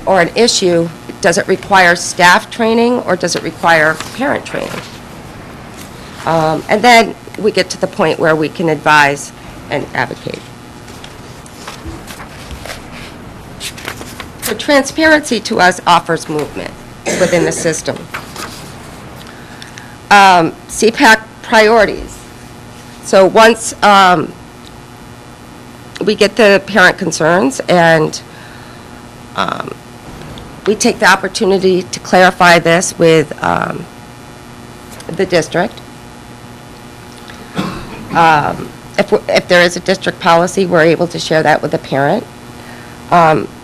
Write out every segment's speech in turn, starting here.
or an issue, does it require staff training or does it require parent training? And then we get to the point where we can advise and advocate. So transparency to us offers movement within the system. CPAC priorities. So once we get the parent concerns and we take the opportunity to clarify this with the district. If there is a district policy, we're able to share that with the parent.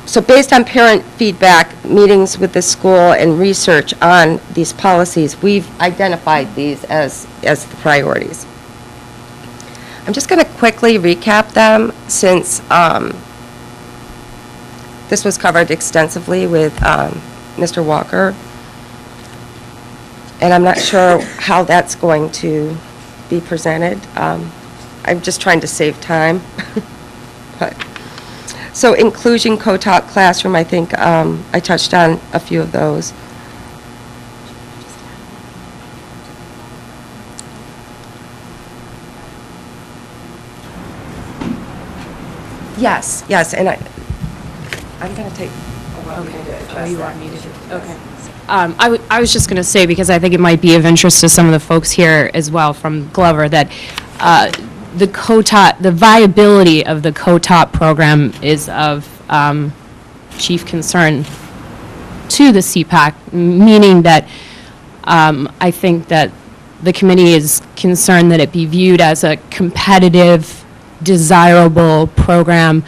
So based on parent feedback, meetings with the school, and research on these policies, we've identified these as the priorities. I'm just going to quickly recap them since this was covered extensively with Mr. Walker. And I'm not sure how that's going to be presented. I'm just trying to save time. But, so inclusion, co-taught classroom, I think I touched on a few of those. Yes, and I'm going to take a while to address you that. want me to do it? Okay. I was just going to say, because I think it might be of interest to some of the folks here as well from Glover, that the viability of the co-taught program is of chief concern to the CPAC, meaning that I think that the committee is concerned that it be viewed as a competitive, desirable program,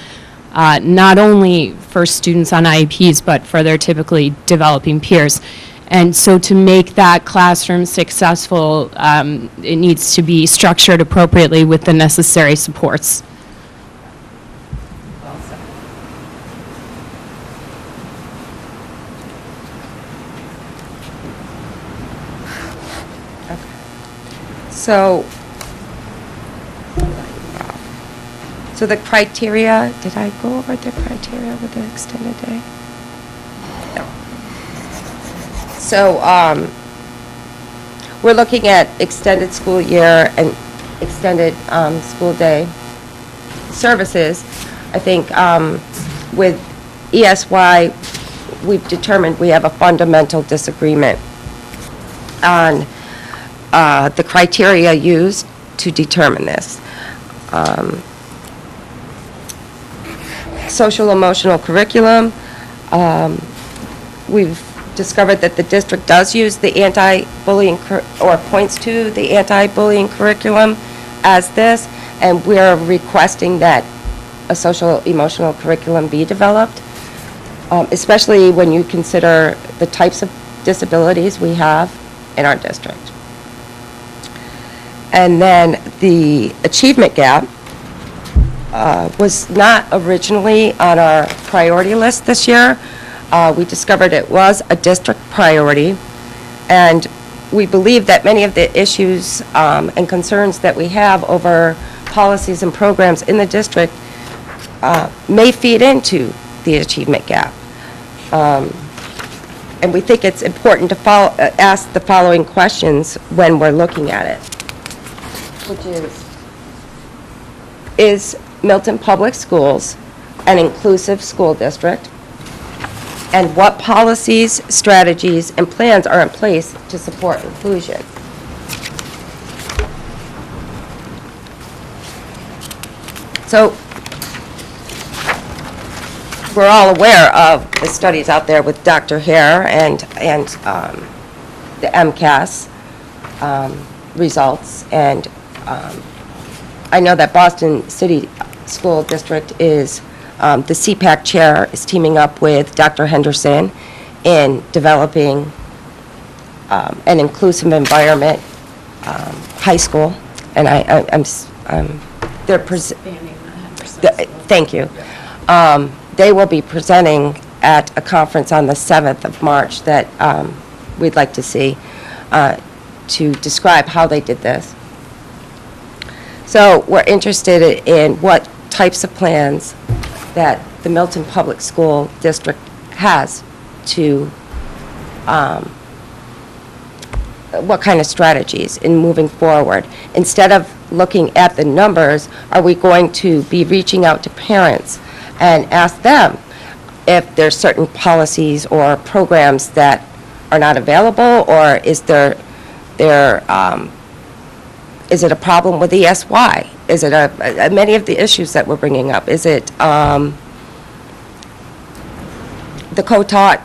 not only for students on IEPs, but for their typically developing peers. And so to make that classroom successful, it needs to be structured appropriately with the necessary supports. Well said. Okay. So the criteria, did I go over the criteria with the extended day? No. So we're looking at extended school year and extended school day services. I think with ESY, we've determined we have a fundamental disagreement on the criteria used to determine this. Social emotional curriculum, we've discovered that the district does use the anti-bullying or points to the anti-bullying curriculum as this, and we're requesting that a social emotional curriculum be developed, especially when you consider the types of disabilities we have in our district. And then the achievement gap was not originally on our priority list this year. We discovered it was a district priority, and we believe that many of the issues and concerns that we have over policies and programs in the district may feed into the achievement gap. And we think it's important to ask the following questions when we're looking at it, which is Milton Public Schools an inclusive school district? And what policies, strategies, and plans are in place to support inclusion? So we're all aware of the studies out there with Dr. Hare and the MCAS results, and I know that Boston City School District is, the CPAC chair is teaming up with Dr. Henderson in developing an inclusive environment, high school, and they're thank you. They will be presenting at a conference on the 7th of March that we'd like to see to describe how they did this. So we're interested in what types of plans that the Milton Public School District has to, what kind of strategies in moving forward. Instead of looking at the numbers, are we going to be reaching out to parents and ask them if there's certain policies or programs that are not available, or is is it a problem with ESY? Is it many of the issues that we're bringing up? Is it the co-taught,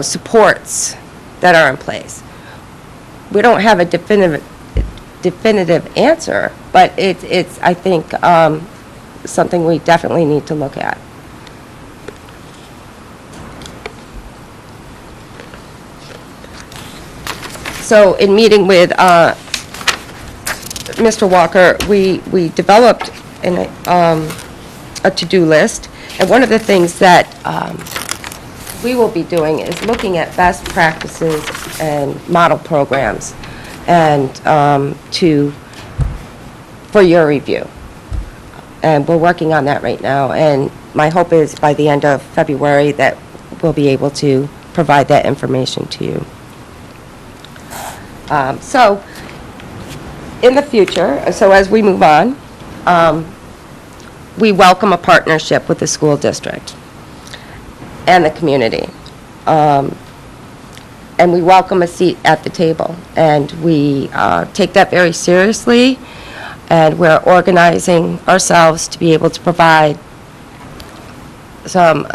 supports that are in place? We don't have a definitive answer, but it's I think, something we definitely need to look at. So in meeting with Mr. Walker, we developed a to-do list, and one of the things that we will be doing is looking at best practices and model programs and for your review. And we're working on that right now, and my hope is by the end of February that we'll be able to provide that information to you. So in the future, so as we move on, we welcome a partnership with the school district and the community. And we welcome a seat at the table. And we take that very seriously, and we're organizing ourselves to be able to provide some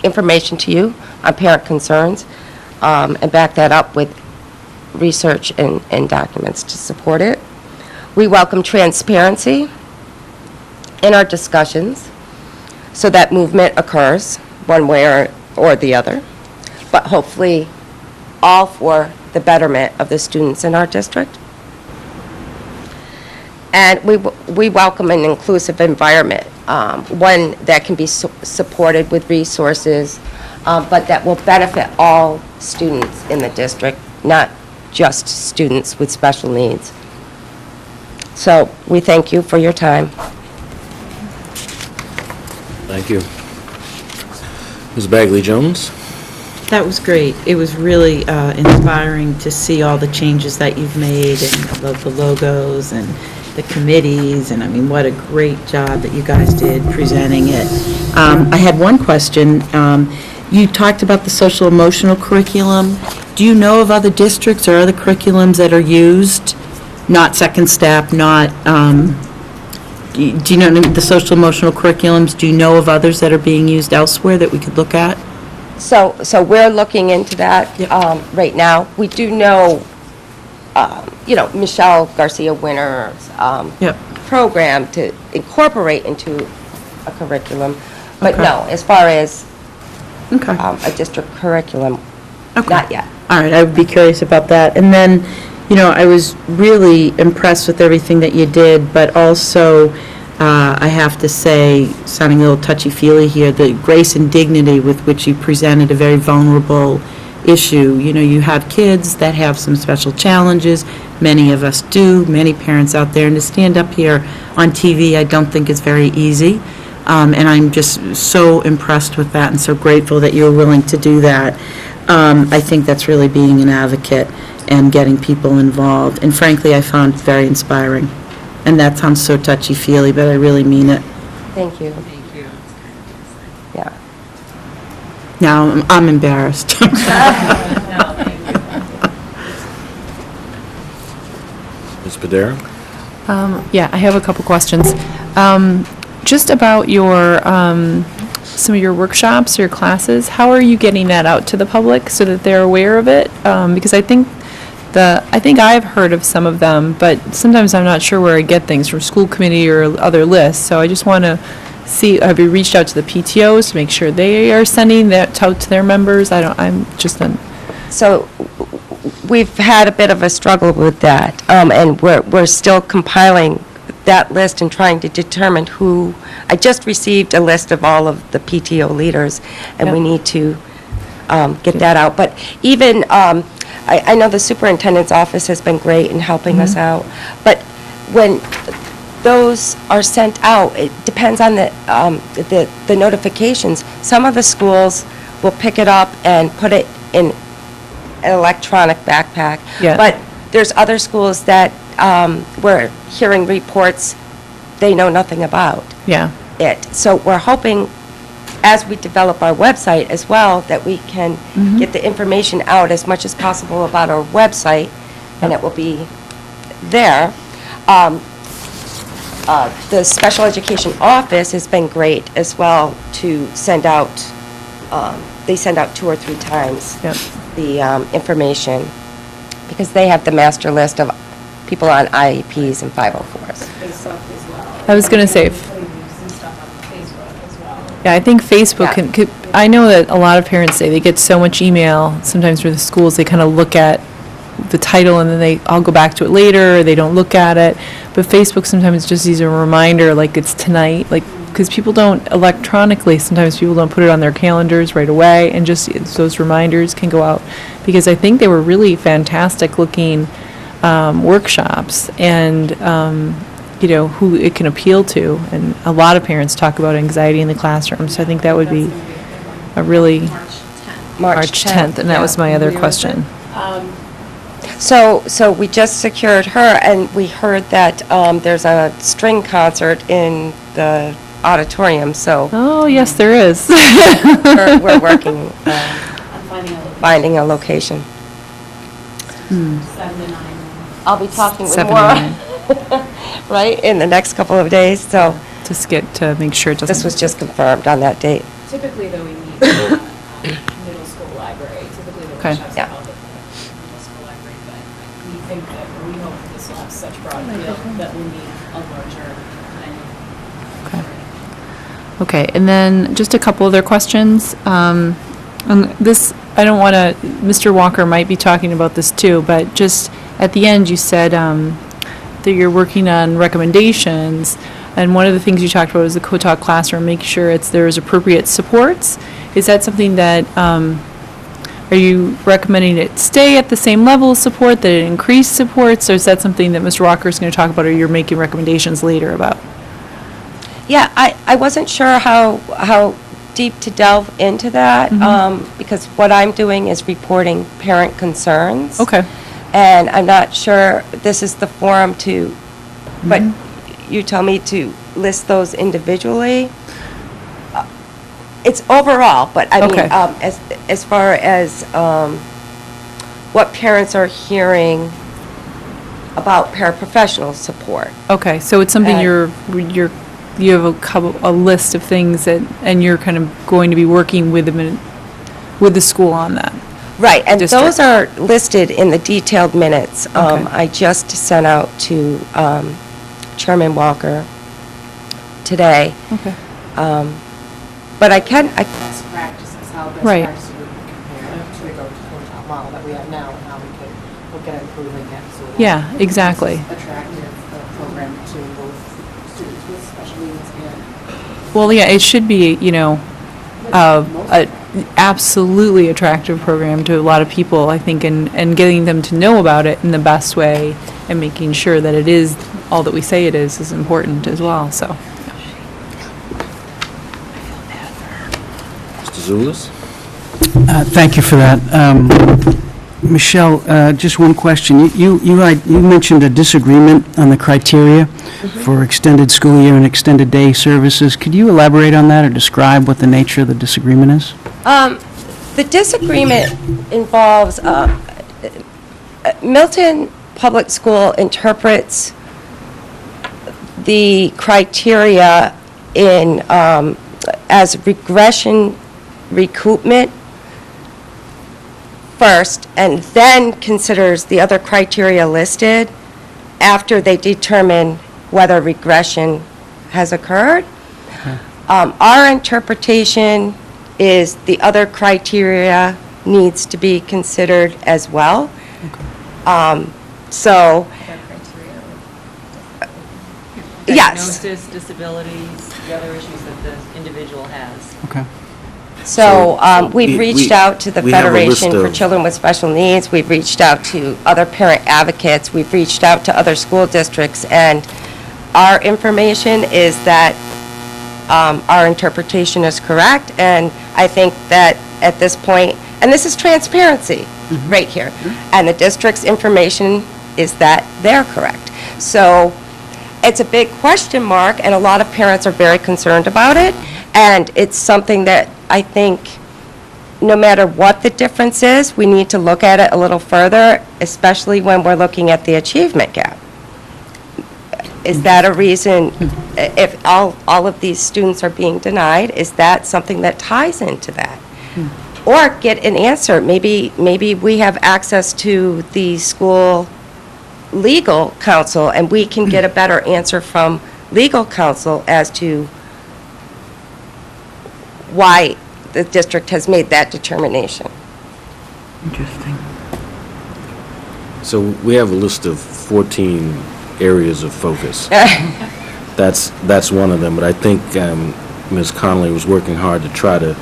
information to you on parent concerns, and back that up with research and documents to support it. We welcome transparency in our discussions so that movement occurs one way or the other, but hopefully all for the betterment of the students in our district. And we welcome an inclusive environment, one that can be supported with resources, but that will benefit all students in the district, not just students with special needs. So we thank you for your time. Thank you. Ms. Bagley-Jones? That was great. It was really inspiring to see all the changes that you've made, and I love the logos and the committees, and I mean, what a great job that you guys did presenting it. I had one question. You talked about the social emotional curriculum. Do you know of other districts or other curriculums that are used, not Second Step, not, do you know the social emotional curriculums? Do you know of others that are being used elsewhere that we could look at? So we're looking into that right now. We do know, Michelle Garcia Winter's program to incorporate into a curriculum, but no, as far as a district curriculum, not yet. All right, I would be curious about that. And then, I was really impressed with everything that you did, but also, I have to say, sounding a little touchy-feely here, the grace and dignity with which you presented a very vulnerable issue. You have kids that have some special challenges. Many of us do, many parents out there. And to stand up here on TV, I don't think is very easy. And I'm just so impressed with that and so grateful that you're willing to do that. I think that's really being an advocate and getting people involved. And frankly, I found it very inspiring. And that sounds so touchy-feely, but I really mean it. Thank you. Thank you. Yeah. Now, I'm embarrassed. Ms. Padera? Yeah, I have a couple questions. Just about your, some of your workshops or your classes, how are you getting that out to the public so that they're aware of it? Because I think I've heard of some of them, but sometimes I'm not sure where I get things from school committee or other lists. So I just want to see, have you reached out to the PTOs to make sure they are sending that out to their members? So we've had a bit of a struggle with that, and we're still compiling that list and trying to determine who. I just received a list of all of the PTO leaders, and we need to get that out. But even, I know the superintendent's office has been great in helping us out, but when those are sent out. It depends on the notifications. Some of the schools will pick it up and put it in an electronic backpack. Yeah. But there's other schools that we're hearing reports they know nothing about Yeah. it. So we're hoping, as we develop our website as well, that we can get the information out as much as possible about our website, and it will be there. The special education office has been great as well to send out, they send out 2 or 3 times Yep. the information, because they have the master list of people on IEPs and 504s. I was going to say, yeah, I think Facebook Yeah. I know that a lot of parents say they get so much email, sometimes from the schools, they kind of look at the title and then I'll go back to it later, or they don't look at it. But Facebook sometimes just is a reminder, like it's tonight, like, because people don't electronically, sometimes people don't put it on their calendars right away, and just those reminders can go out. Because I think they were really fantastic looking workshops, and who it can appeal to. And a lot of parents talk about anxiety in the classroom, so I think that would be a really March 10th, and that was my other question. So we just secured her, and we heard that there's a string concert in the auditorium, so Oh, yes, there is. we're working finding a location. I'll be talking with 7 to Maura, 9. right, in the next couple of days, so Just to make sure it doesn't. this was just confirmed on that date. Typically, though, we meet in the middle school library. Typically, the Okay. workshops Yeah. are held at the middle school library, but we think that, we hope that this will have such broad appeal that we'll need a larger venue. Okay, and then just a couple other questions. And this, I don't want to, Mr. Walker might be talking about this too, but just at the end, you said that you're working on recommendations, and one of the things you talked about was the co-taught classroom, making sure there's appropriate supports. Is that something that, are you recommending it stay at the same level of support, that it increase supports, or is that something that Mr. Walker is going to talk about, or you're making recommendations later about? Yeah, I wasn't sure how deep to delve into that, because what I'm doing is reporting parent concerns. Okay. And I'm not sure this is the forum to, but you tell me to list those individually. It's overall, but I mean, Okay. as far as what parents are hearing about paraprofessional support. Okay, so it's something And- you have a list of things that, and you're kind of going to be working with them with the school on that. Right, and District. those are listed in the detailed minutes. Okay. I just sent out to Chairman Walker today. Okay. But I can, Best practices, how best Right. practices would compare to the go-to model that we have now, and how we could look at improving it. So that Yeah, exactly. it's attractive program to both students with special needs and Well, yeah, it should be, a absolutely attractive program to a lot of people, I think, and getting them to know about it in the best way and making sure that it is all that we say it is important as well, so. Mr. Zulus? Thank you for that. Michelle, just one question. You mentioned a disagreement on the criteria for extended school year and extended day services. Could you elaborate on that or describe what the nature of the disagreement is? the disagreement involves, Milton Public School interprets the criteria in, as regression recoupment first, and then considers the other criteria listed after they determine whether regression has occurred. Our interpretation is the other criteria needs to be considered as well. So, yes. Diagnosis, disabilities, the other issues that the individual has. Okay. So So, we've reached out to the we have a list Federation for of- Children with Special Needs, we've reached out to other parent advocates, we've reached out to other school districts, and our information is that our interpretation is correct, and I think that at this point, and this is transparency right here, and the district's information is that they're correct. So it's a big question mark, and a lot of parents are very concerned about it, and it's something that I think no matter what the difference is, we need to look at it a little further, especially when we're looking at the achievement gap. Is that a reason, if all of these students are being denied, is that something that ties into that? Or get an answer. Maybe we have access to the school legal counsel, and we can get a better answer from legal counsel as to why the district has made that determination. Interesting. So we have a list of 14 areas of focus. That's one of them, but I think Ms. Connolly was working hard to try to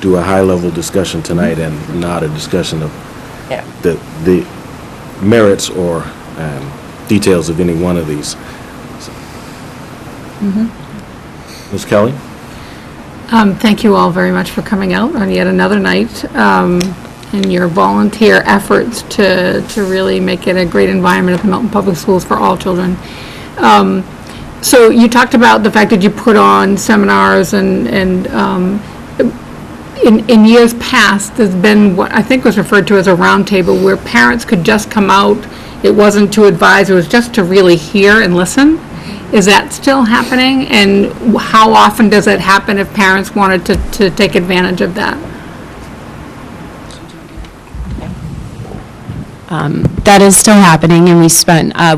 do a high-level discussion tonight and not a discussion of Yeah. the merits or details of any one of these. Ms. Kelly? Thank you all very much for coming out on yet another night, and your volunteer efforts to really make it a great environment at the Milton Public Schools for all children. So you talked about the fact that you put on seminars, and in years past, there's been what I think was referred to as a roundtable, where parents could just come out. It wasn't to advise, it was just to really hear and listen. Is that still happening? And how often does it happen if parents wanted to take advantage of that? That is still happening, and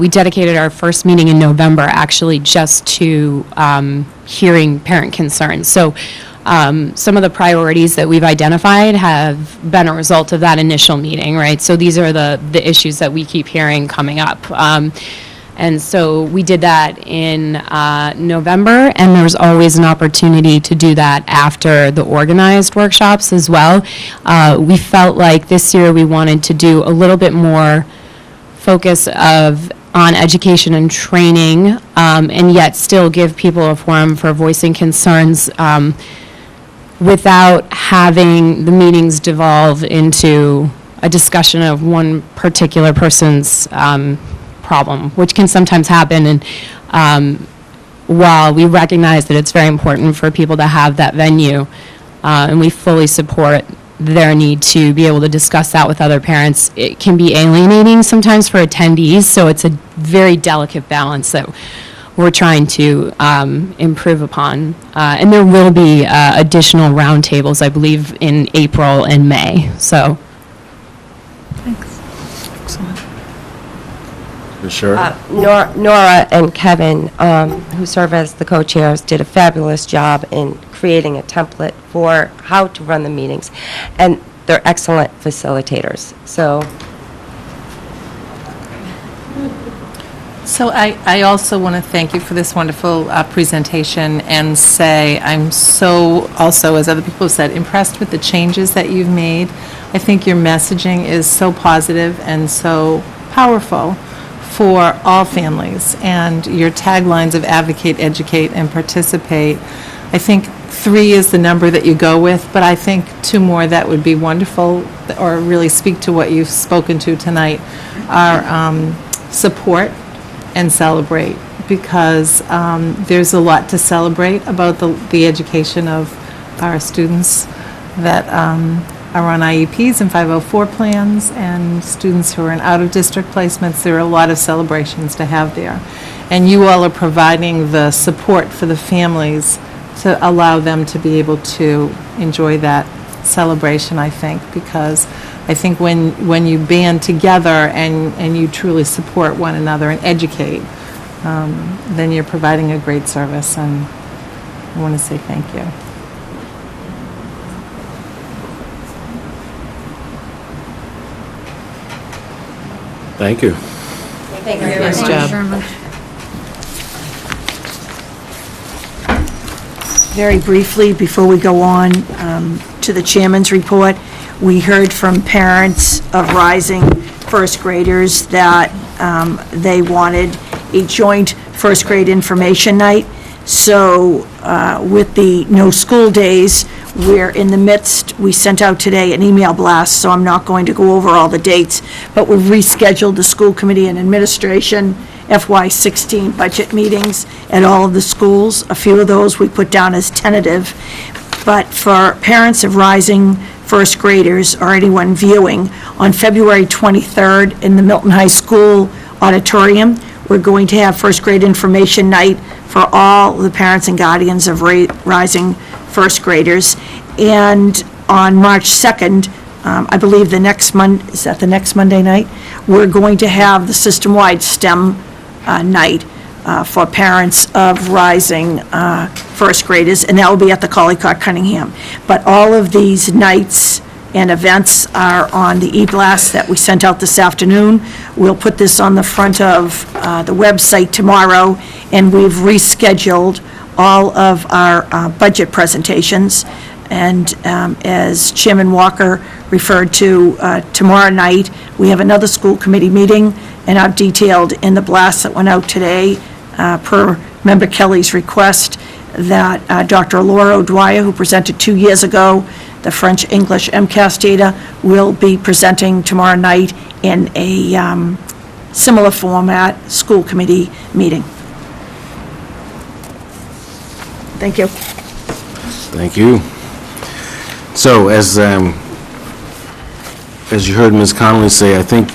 we dedicated our first meeting in November actually just to hearing parent concerns. So some of the priorities that we've identified have been a result of that initial meeting, right? So these are the issues that we keep hearing coming up. And so we did that in November, and there's always an opportunity to do that after the organized workshops as well. We felt like this year we wanted to do a little bit more focus on education and training, and yet still give people a forum for voicing concerns without having the meetings devolve into a discussion of one particular person's problem, which can sometimes happen. And while we recognize that it's very important for people to have that venue, and we fully support their need to be able to discuss that with other parents, it can be alienating sometimes for attendees. So it's a very delicate balance that we're trying to improve upon. And there will be additional roundtables, I believe, in April and May. So. Thanks. Excellent. Ms. Sherry? Nora and Kevin, who serve as the co-chairs, did a fabulous job in creating a template for how to run the meetings, and they're excellent facilitators. So I also want to thank you for this wonderful presentation and say I'm so also, as other people have said, impressed with the changes that you've made. I think your messaging is so positive and so powerful for all families, and your taglines of advocate, educate, and participate. I think 3 is the number that you go with, but I think 2 more that would be wonderful, or really speak to what you've spoken to tonight, are support and celebrate, because there's a lot to celebrate about the education of our students that are on IEPs and 504 plans, and students who are in out-of-district placements. There are a lot of celebrations to have there. And you all are providing the support for the families to allow them to be able to enjoy that celebration, I think, because I think when you band together and you truly support one another and educate, then you're providing a great service, and I want to say thank you. Thank you. Thank you. Nice job. Very briefly, before we go on to the chairman's report, we heard from parents of rising first graders that they wanted a joint first grade information night. So with the no school days, we're in the midst, we sent out today an email blast, so I'm not going to go over all the dates, but we've rescheduled the school committee and administration FY16 budget meetings at all of the schools. A few of those we put down as tentative, but for parents of rising first graders or anyone viewing, on February 23rd in the Milton High School auditorium, we're going to have first grade information night for all the parents and guardians of rising first graders. And on March 2nd, I believe the next is that the next Monday night? We're going to have the system-wide STEM night for parents of rising first graders, and that will be at the Collycott Cunningham. But all of these nights and events are on the e-blast that we sent out this afternoon. We'll put this on the front of the website tomorrow, and we've rescheduled all of our budget presentations. And as Chairman Walker referred to, tomorrow night, we have another school committee meeting, and I've detailed in the blast that went out today, per Member Kelly's request, that Dr. Laura O'Dwyer, who presented 2 years ago, the French-English MCAS data, will be presenting tomorrow night in a similar format, school committee meeting. Thank you. Thank you. So, as you heard Ms. Connolly say, I think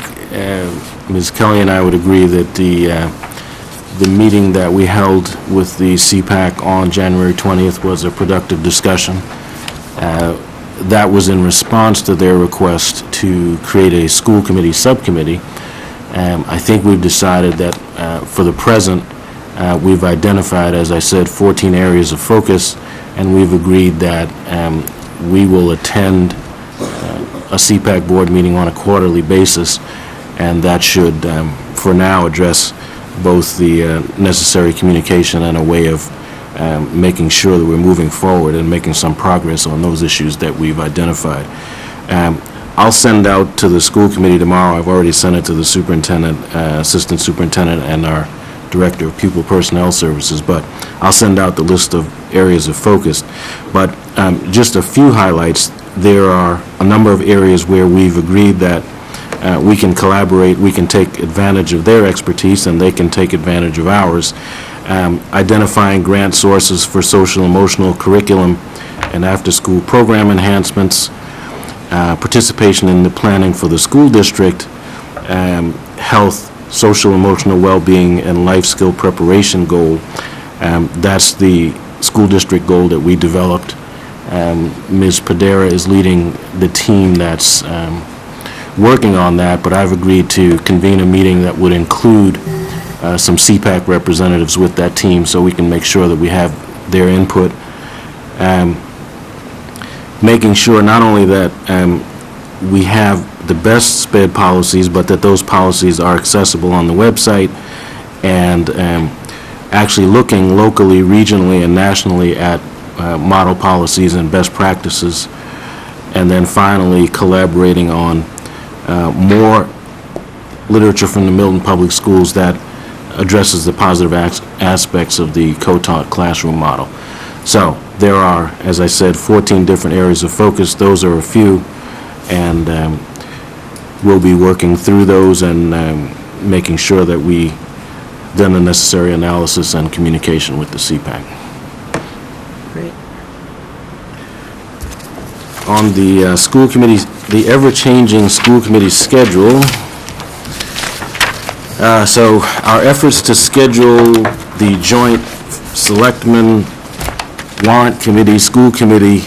Ms. Kelly and I would agree that the meeting that we held with the CPAC on January 20th was a productive discussion. That was in response to their request to create a school committee subcommittee. I think we've decided that for the present, we've identified, as I said, 14 areas of focus, and we've agreed that we will attend a CPAC board meeting on a quarterly basis, and that should, for now, address both the necessary communication and a way of making sure that we're moving forward and making some progress on those issues that we've identified. I'll send out to the school committee tomorrow. I've already sent it to the superintendent, assistant superintendent, and our director of pupil personnel services, but I'll send out the list of areas of focus. But just a few highlights. There are a number of areas where we've agreed that we can collaborate, we can take advantage of their expertise, and they can take advantage of ours. Identifying grant sources for social emotional curriculum and after-school program enhancements, participation in the planning for the school district, health, social emotional well-being, and life skill preparation goal. That's the school district goal that we developed. Ms. Padera is leading the team that's working on that, but I've agreed to convene a meeting that would include some CPAC representatives with that team so we can make sure that we have their input. Making sure not only that we have the best SPED policies, but that those policies are accessible on the website, and actually looking locally, regionally, and nationally at model policies and best practices, and then finally collaborating on more literature from the Milton Public Schools that addresses the positive aspects of the co-taught classroom model. So there are, as I said, 14 different areas of focus. Those are a few, and we'll be working through those and making sure that we done the necessary analysis and communication with the CPAC. Great. On the school committee, the ever-changing school committee schedule, so our efforts to schedule the joint selectmen, warrant committee, school committee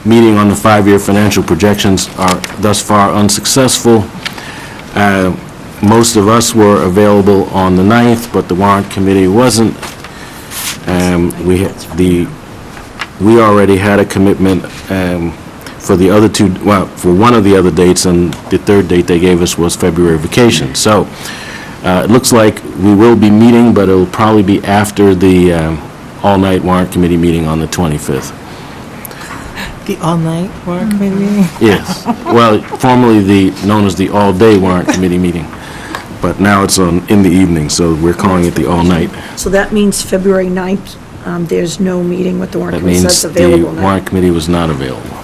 meeting on the 5-year financial projections are thus far unsuccessful. Most of us were available on the 9th, but the warrant committee wasn't. We already had a commitment for the other two, well, for one of the other dates, and the third date they gave us was February vacation. So it looks like we will be meeting, but it'll probably be after the all-night warrant committee meeting on the 25th. The all-night warrant committee meeting? Yes. Well, formerly known as the all-day warrant committee meeting. but now it's in the evening, so we're calling it the all-night. So that means February 9th, there's no meeting with the warrant That committee, so means that's the available now. warrant committee was not available.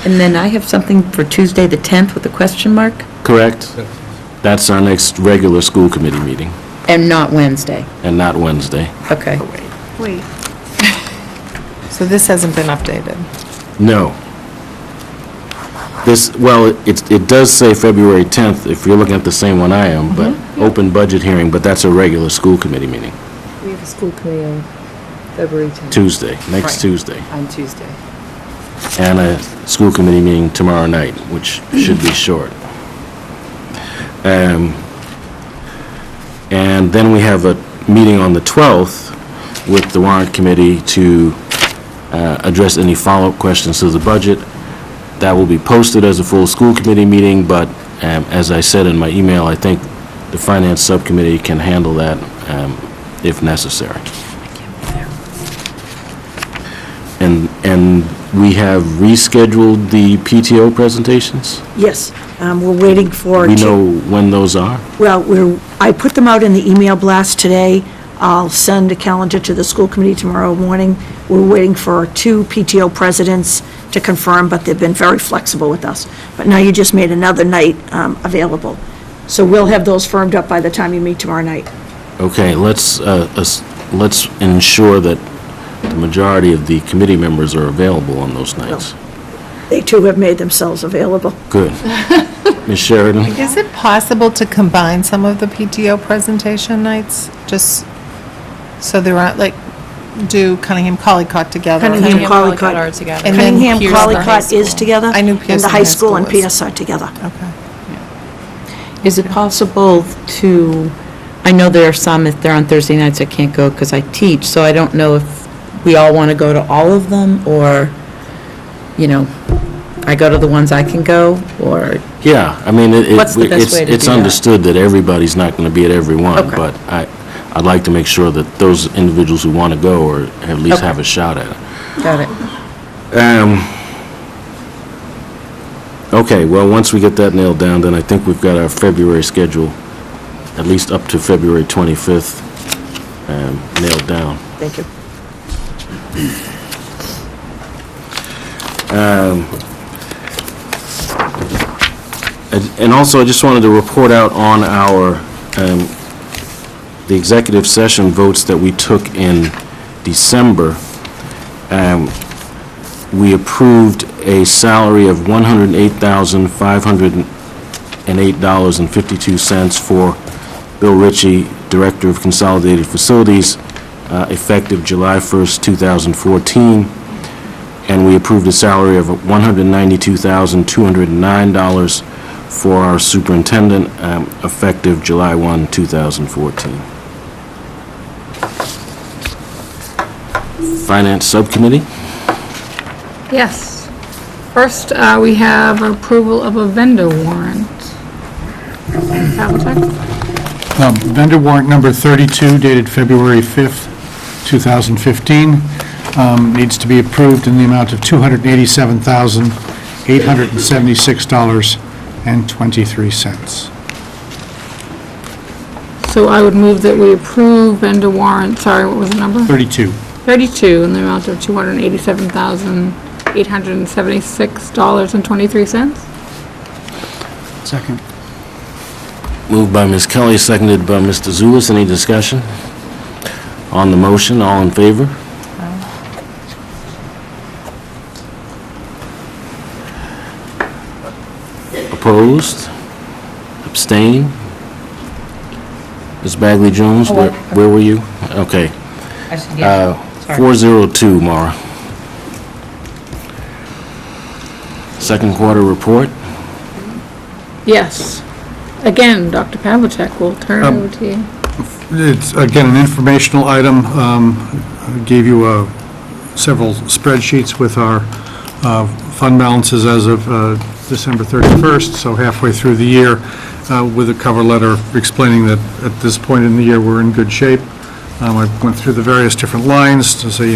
And then I have something for Tuesday, the 10th, with a question mark, Correct? That's our next regular school committee meeting, and not Wednesday. and not Wednesday. Okay. Wait. So this hasn't been updated. No. It does say February 10th, if you're looking at the same one I am, but open budget hearing, but that's a regular school committee meeting, We have a school committee on February 10th. Tuesday, next Right. Tuesday. On Tuesday. And a school committee meeting tomorrow night, which should be short. And then we have a meeting on the 12th with the warrant committee to address any follow-up questions to the budget. That will be posted as a full school committee meeting, but as I said in my email, I think the finance subcommittee can handle that if necessary. And we have rescheduled the PTO presentations? Yes, we're waiting for. We know when those are? Well, I put them out in the email blast today. I'll send a calendar to the school committee tomorrow morning. We're waiting for 2 PTO presidents to confirm, but they've been very flexible with us. But now you just made another night available. So we'll have those firmed up by the time you meet tomorrow night. Okay, let's ensure that the majority of the committee members are available on those nights. They too have made themselves available. Good. Ms. Sheridan? Is it possible to combine some of the PTO presentation nights, just so there aren't, like, do Cunningham Collycott together? Cunningham Collycott Collycott are together. And then Cunningham Pierce and the high Collycott is school. together. I knew And Pierce the high school and was. PS are together. Okay. Is it possible to, I know there are some, if they're on Thursday nights, I can't go because I teach, so I don't know if we all want to go to all of them, or, I go to the ones I can go, or, Yeah, I mean, What's the best way to it's do that? understood that everybody's not going to be at every one, Okay. but I'd like to make sure that those individuals who want to go or at least Okay. have a shot at it. got it. Okay, well, once we get that nailed down, then I think we've got our February schedule, at least up to February 25th, nailed down. Thank you. And also, I just wanted to report out on the executive session votes that we took in December. We approved a salary of $108,508.52 for Bill Ritchie, Director of Consolidated Facilities, effective July 1st, 2014. And we approved a salary of $192,209 for our superintendent, effective July 1, 2014. Finance Subcommittee? Yes. First, we have approval of a vendor warrant. Pavlicek? Vendor warrant number 32 dated February 5th, 2015, needs to be approved in the amount of $287,876.23. So I would move that we approve vendor warrant, sorry, what was the number? 32. 32 in the amount of $287,876.23. Second. Moved by Ms. Kelly, seconded by Mr. Zulus. Any discussion? On the motion, all in favor? Opposed? Abstain? Ms. Bagley Jones, where were you? Okay. 402, Mara. Second quarter report? Yes. Again, Dr. Pavlicek, we'll turn it over to you. It's, again, an informational item. I gave you several spreadsheets with our fund balances as of December 31st, so halfway through the year, with a cover letter explaining that at this point in the year, we're in good shape. I went through the various different lines to say,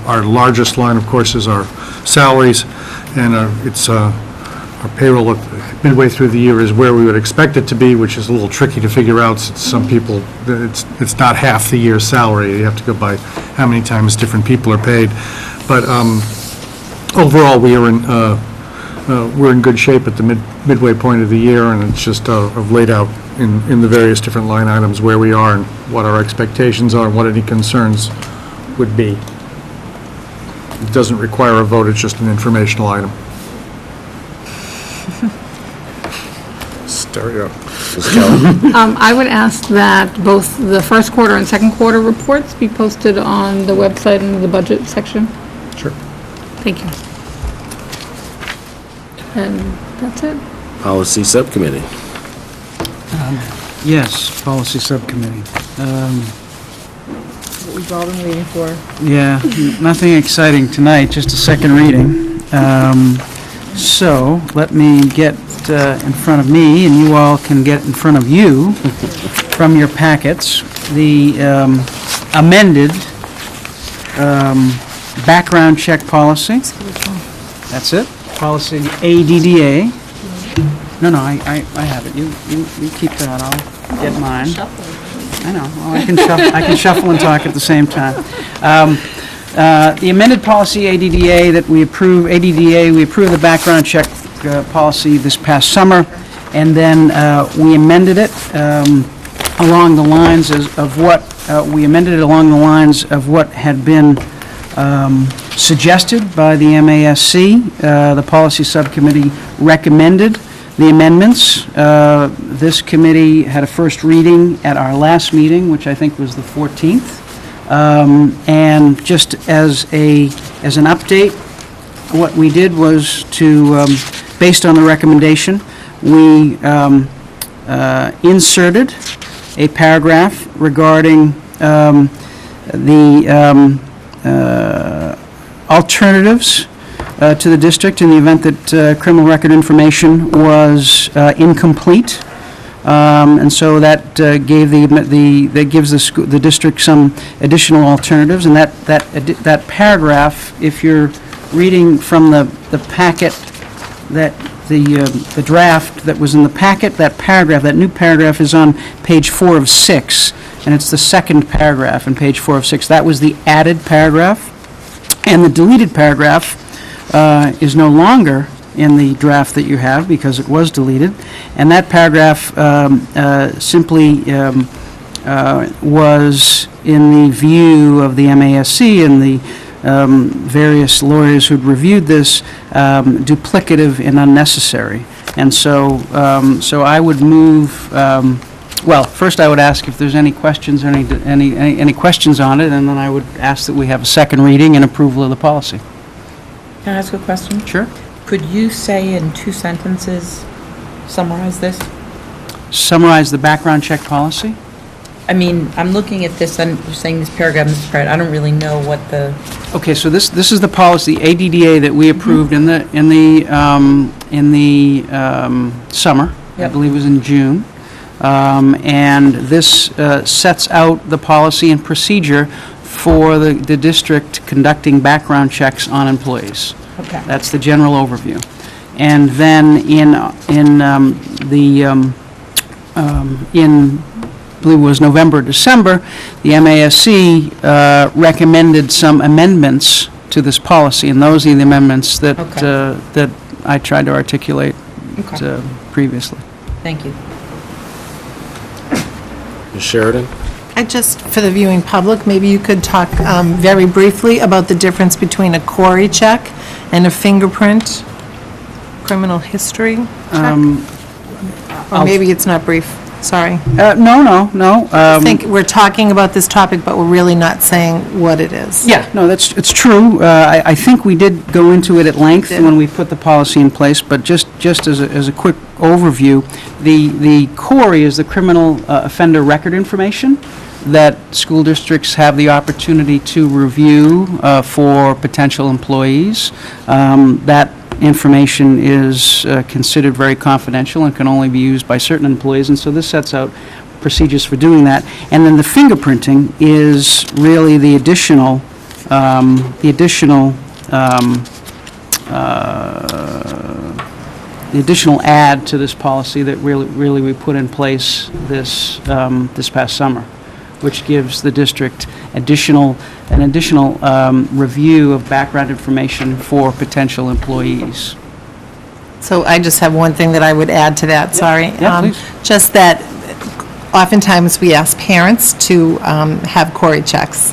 our largest line, of course, is our salaries, and it's our payroll midway through the year is where we would expect it to be, which is a little tricky to figure out, since some people, it's not half the year's salary. You have to go by how many times different people are paid. But overall, we're in good shape at the midway point of the year, and it's just laid out in the various different line items where we are and what our expectations are and what any concerns would be. It doesn't require a vote, it's just an informational item. Stereo. I would ask that both the first quarter and second quarter reports be posted on the website under the budget section. Sure. Thank you. And that's it. Policy Subcommittee. Yes, Policy Subcommittee. What we've all been waiting for. Yeah, nothing exciting tonight, just a second reading. So, let me get in front of me, and you all can get in front of you from your packets, the amended background check policy. That's it, policy ADDA. No, I have it. You keep that, I'll get mine. I know, well, I can shuffle and talk at the same time. The amended policy ADDA that we approve, we approved the background check policy this past summer, and then we amended it along the lines of what had been suggested by the MASC. The policy subcommittee recommended the amendments. This committee had a first reading at our last meeting, which I think was the 14th. And just as an update, what we did was to, based on the recommendation, we inserted a paragraph regarding the alternatives to the district in the event that criminal record information was incomplete. And so that gives the district some additional alternatives, and that paragraph, if you're reading from the packet, that the draft that was in the packet, that paragraph, that new paragraph is on page 4 of 6, and it's the second paragraph on page 4 of 6. That was the added paragraph, and the deleted paragraph is no longer in the draft that you have because it was deleted, and that paragraph simply was, in the view of the MASC and the various lawyers who'd reviewed this, duplicative and unnecessary. And so I would move, well, first I would ask if there's any questions or any questions on it, and then I would ask that we have a second reading and approval of the policy. Can I ask a question? Sure. Could you say in 2 sentences, summarize this? Summarize the background check policy? I mean, I'm looking at this, and you're saying this paragraph, Mr. Pratt, I don't really know what the... Okay, so this is the policy, ADDA, that we approved in the summer. I Yep. believe it was in June. And this sets out the policy and procedure for the district conducting background checks on employees. Okay. That's the general overview. And then in I believe it was November, December, the MASC recommended some amendments to this policy, and those are the amendments that Okay. that I tried to articulate Okay. previously. Thank you. Ms. Sheridan? For the viewing public, maybe you could talk very briefly about the difference between a Corey check and a fingerprint criminal history check? Or maybe it's not brief, sorry. No. I think we're talking about this topic, but we're really not saying what it is. Yeah, no, it's true. I think we did go into it at length when we put the policy in place, but just as a quick overview, the CORI is the criminal offender record information that school districts have the opportunity to review for potential employees. That information is considered very confidential and can only be used by certain employees, and so this sets out procedures for doing that. And then the fingerprinting is really the additional add to this policy that really we put in place this past summer, which gives the district an additional review of background information for potential employees. So I just have one thing that I would add to that, sorry. Yeah, please. Just that oftentimes we ask parents to have Cory checks.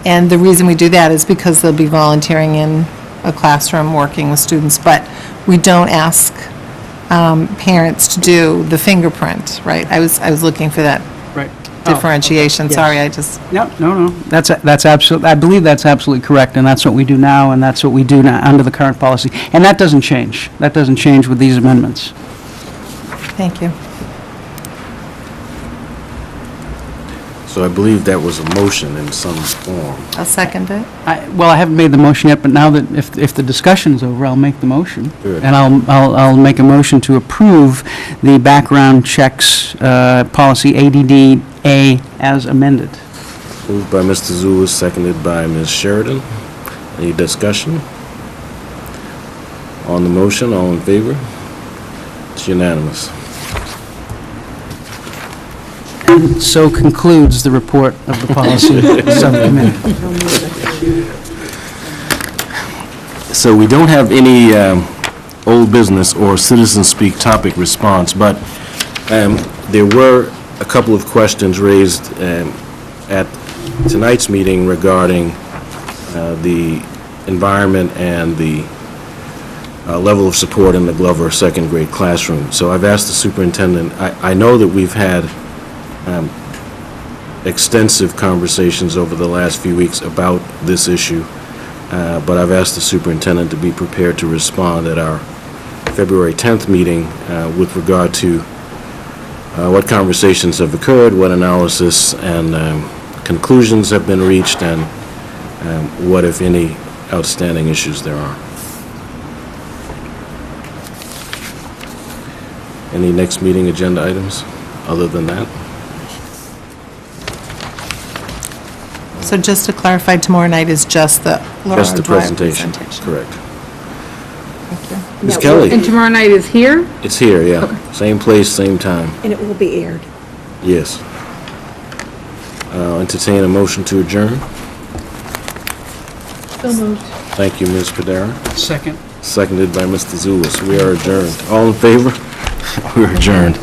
And the reason we do that is because they'll be volunteering in a classroom, working with students, but we don't ask parents to do the fingerprint, right? I was looking for that Right. differentiation, yes. sorry, I just, No. That's absolutely, I believe that's absolutely correct, and that's what we do now, and that's what we do now under the current policy. And that doesn't change. That doesn't change with these amendments. thank you. So I believe that was a motion in some form. I'll second it. Well, I haven't made the motion yet, but now that, if the discussion's over, I'll make the motion. Good. And I'll make a motion to approve the background checks, policy ADD-A as amended. Moved by Mr. Zulus, seconded by Ms. Sheridan. Any discussion? On the motion, all in favor? It's unanimous. And so concludes the report of the policy subcommittee. So we don't have any old business or citizen speak topic response, but there were a couple of questions raised at tonight's meeting regarding the environment and the level of support in the Glover second grade classroom. So I've asked the superintendent, I know that we've had extensive conversations over the last few weeks about this issue, but I've asked the superintendent to be prepared to respond at our February 10th meeting with regard to what conversations have occurred, what analysis and conclusions have been reached, and what, if any, outstanding issues there are. Any next meeting agenda items other than that? So just to clarify, tomorrow night is just the Laura Just the Dwyer presentation, correct. Thank you. Ms. Kelly? And tomorrow night is here? It's here, yeah. Same place, same time. And it will be aired. Yes. Entertain a motion to adjourn. So moved. Thank you, Ms. Padera. Second. Seconded by Mr. Zulus. We are adjourned. All in favor? We're adjourned.